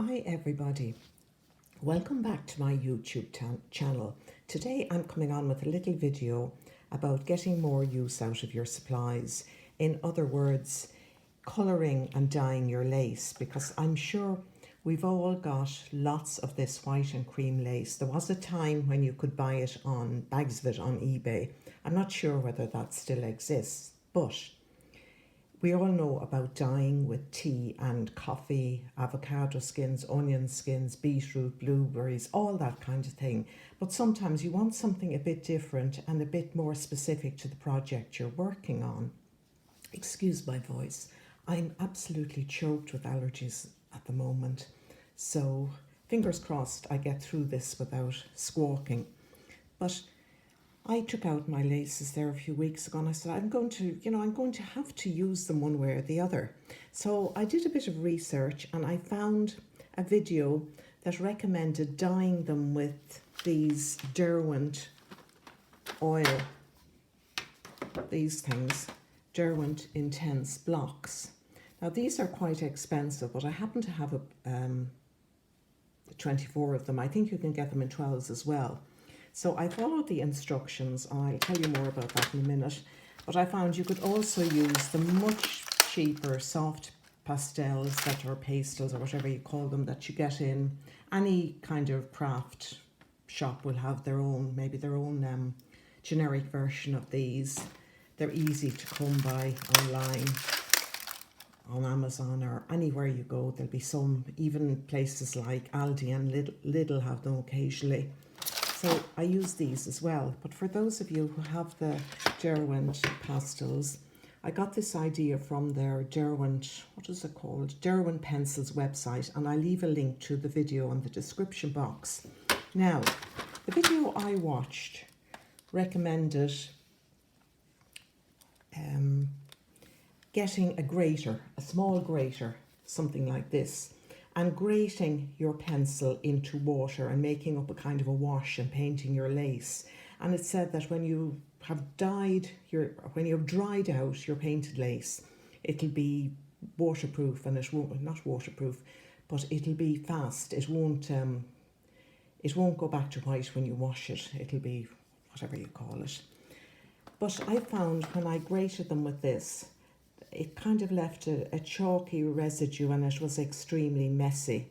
Hi everybody, welcome back to my YouTube channel. Today I'm coming on with a little video about getting more use out of your supplies. In other words, colouring and dyeing your lace, because I'm sure we've all got lots of this white and cream lace. There was a time when you could buy it on bags of it on eBay. I'm not sure whether that still exists, but we all know about dyeing with tea and coffee, avocado skins, onion skins, beetroot, blueberries, all that kind of thing. But sometimes you want something a bit different and a bit more specific to the project you're working on. Excuse my voice. I'm absolutely choked with allergies at the moment. So fingers crossed I get through this without squawking. But I took out my laces there a few weeks ago and I said, I'm going to have to use them one way or the other. So I did a bit of research and I found a video that recommended dyeing them with these Derwent oil, these things, Derwent Intense blocks. Now these are quite expensive, but I happen to have 24 of them. I think you can get them in 12s as well. So I followed the instructions, and I'll tell you more about that in a minute. But I found you could also use the much cheaper soft pastels that are pastels or whatever you call them that you get in any kind of craft shop will have their own, maybe their own generic version of these. They're easy to come by online, on Amazon or anywhere you go. There'll be some, even places like Aldi and Lidl have them occasionally. So I use these as well. But for those of you who have the Derwent pastels, I got this idea from their Derwent, what is it called? Derwent Pencils website, and I leave a link to the video in the description box. Now, the video I watched recommended getting a grater, a small grater, something like this, and grating your pencil into water and making up a kind of a wash and painting your lace. And it said that when you have dried out your painted lace, it'll be waterproof, and it won't, not waterproof, but it'll be fast. It won't go back to white when you wash it. It'll be whatever you call it. But I found when I grated them with this, it kind of left a chalky residue and it was extremely messy.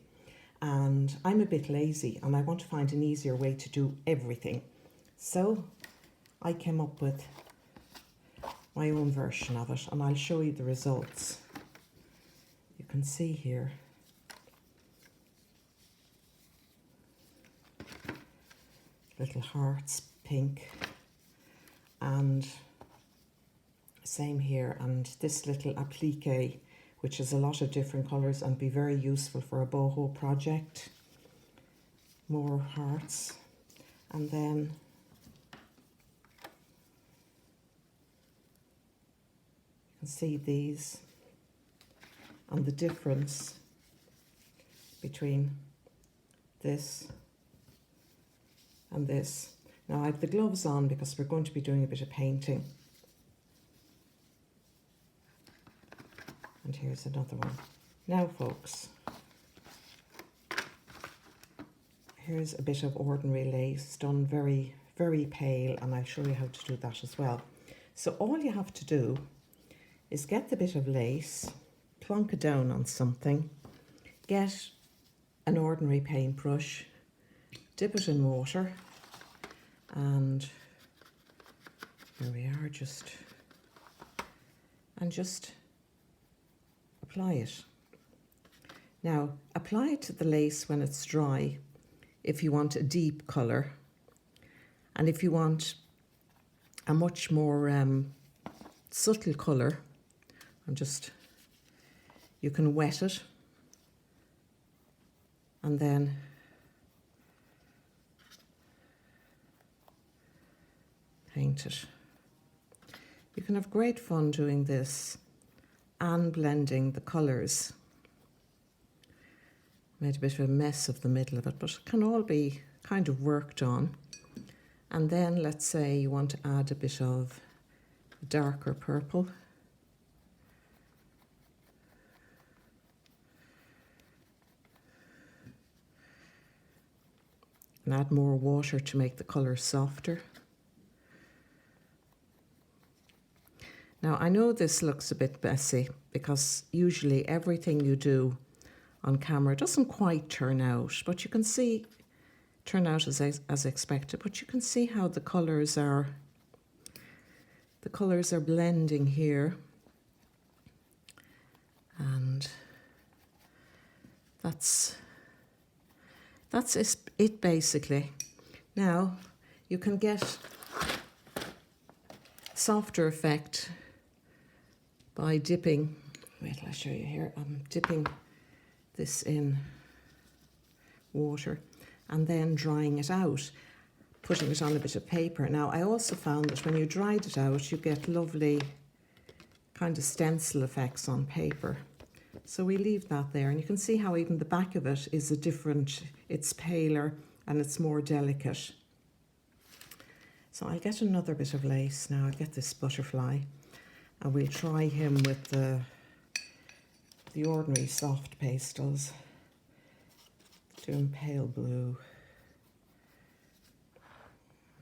And I'm a bit lazy and I want to find an easier way to do everything. So I came up with my own version of it and I'll show you the results. You can see here. Little hearts, pink, and same here, and this little appliqué, which is a lot of different colours and be very useful for a boho project. More hearts, and then you can see these and the difference between this and this. Now I have the gloves on because we're going to be doing a bit of painting. And here's another one. Now folks, here's a bit of ordinary lace done very, very pale, and I'll show you how to do that as well. So all you have to do is get the bit of lace, plonk it down on something, get an ordinary paintbrush, dip it in water, and here we are, just apply it. Now, apply it to the lace when it's dry if you want a deep colour, and if you want a much more subtle colour, you can wet it and then paint it. You can have great fun doing this and blending the colours. Made a bit of a mess of the middle of it, but it can all be kind of worked on. And then let's say you want to add a bit of darker purple. and add more water to make the colour softer. Now I know this looks a bit messy because usually everything you do on camera doesn't quite turn out, but you can see, turn out as expected, but you can see how the colours are blending here. And that's it basically. Now you can get softer effect by dipping, wait till I show you here, I'm dipping this in water and then drying it out, putting it on a bit of paper. Now I also found that when you dried it out you get lovely kind of stencil effects on paper. So we leave that there, and you can see how even the back of it is a different, it's paler and it's more delicate. So I'll get another bit of lace now. I'll get this butterfly and we'll try him with the ordinary soft pastels. Doing pale blue.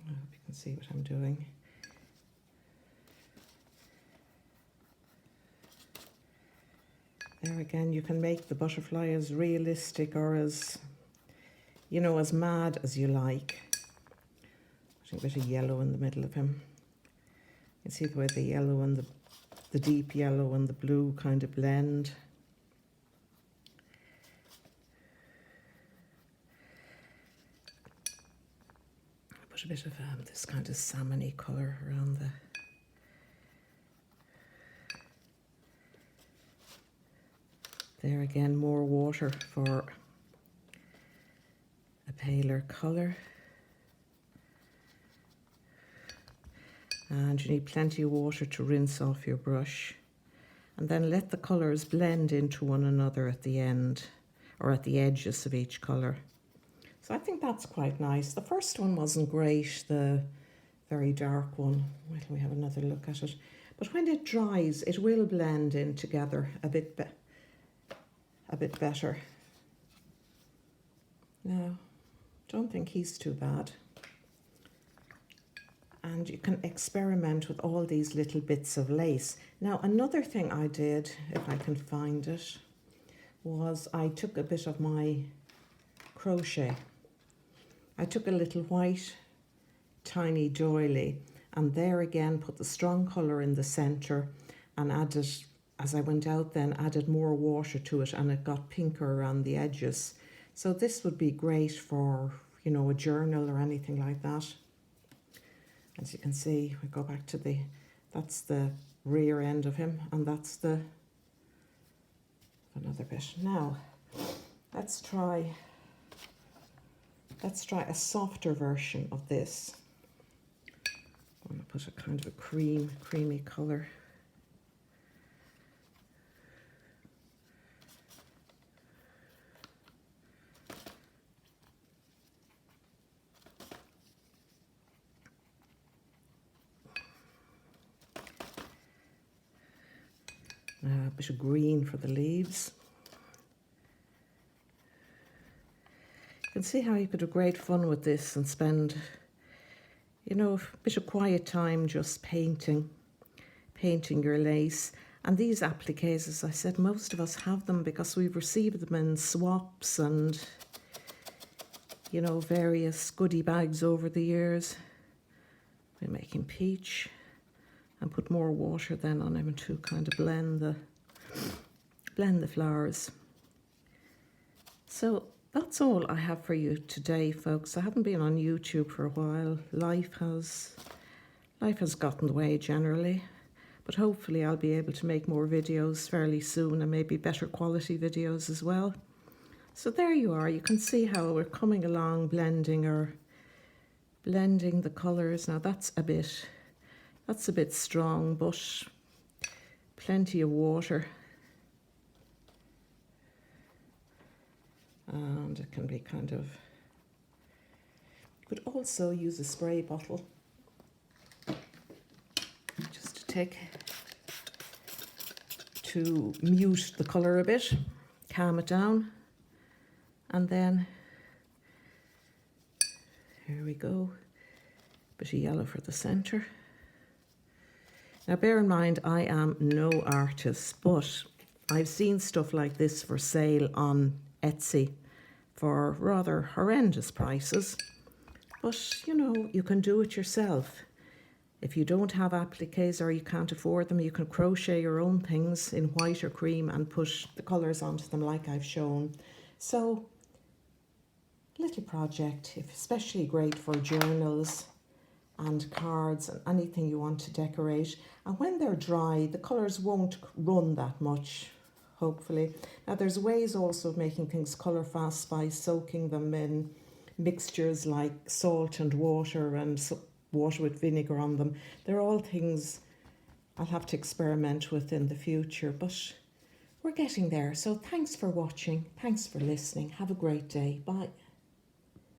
I hope you can see what I'm doing. There again, you can make the butterfly as realistic or as, you know, as mad as you like. Putting a bit of yellow in the middle of him. You can see the way the yellow and the deep yellow and the blue kind of blend. Put a bit of this kind of salmon-y colour around the... There again, more water for a paler colour. And you need plenty of water to rinse off your brush. And then let the colours blend into one another at the end, or at the edges of each colour. So I think that's quite nice. The first one wasn't great, the very dark one. Wait till we have another look at it. But when it dries, it will blend in together a bit better. Now, don't think he's too bad. And you can experiment with all these little bits of lace. Now, another thing I did, if I can find it, was I took a bit of my crochet. I took a little white tiny doily and there again put the strong colour in the centre and added, as I went out then, added more water to it and it got pinker around the edges. So this would be great for, you know, a journal or anything like that. As you can see, we go back to that's the rear end of him and that's another bit. Now, let's try a softer version of this. I'm going to put a kind of a creamy colour. A bit of green for the leaves. You can see how you could have great fun with this and spend, you know, a bit of quiet time just painting your lace. And these appliques, as I said, most of us have them because we've received them in swaps and, you know, various goodie bags over the years. We're making peach. And put more water then on him to kind of blend the flowers. So that's all I have for you today, folks. I haven't been on YouTube for a while. Life has gotten in the way generally, but hopefully I'll be able to make more videos fairly soon and maybe better quality videos as well. So there you are. You can see how we're coming along blending the colours. Now that's a bit strong, but plenty of water. And it can be kind of, you could also use a spray bottle just to mute the colour a bit, calm it down, and then Here we go. Bit of yellow for the centre. Now bear in mind, I am no artist, but I've seen stuff like this for sale on Etsy for rather horrendous prices. But, you know, you can do it yourself. If you don't have appliques or you can't afford them, you can crochet your own things in white or cream and put the colours onto them like I've shown. So, little project, especially great for journals and cards and anything you want to decorate. And when they're dry, the colours won't run that much, hopefully. Now there's ways also of making things colour fast by soaking them in mixtures like salt and water and water with vinegar on them. They're all things I'll have to experiment with in the future, but we're getting there. So thanks for watching. Thanks for listening. Have a great day. Bye.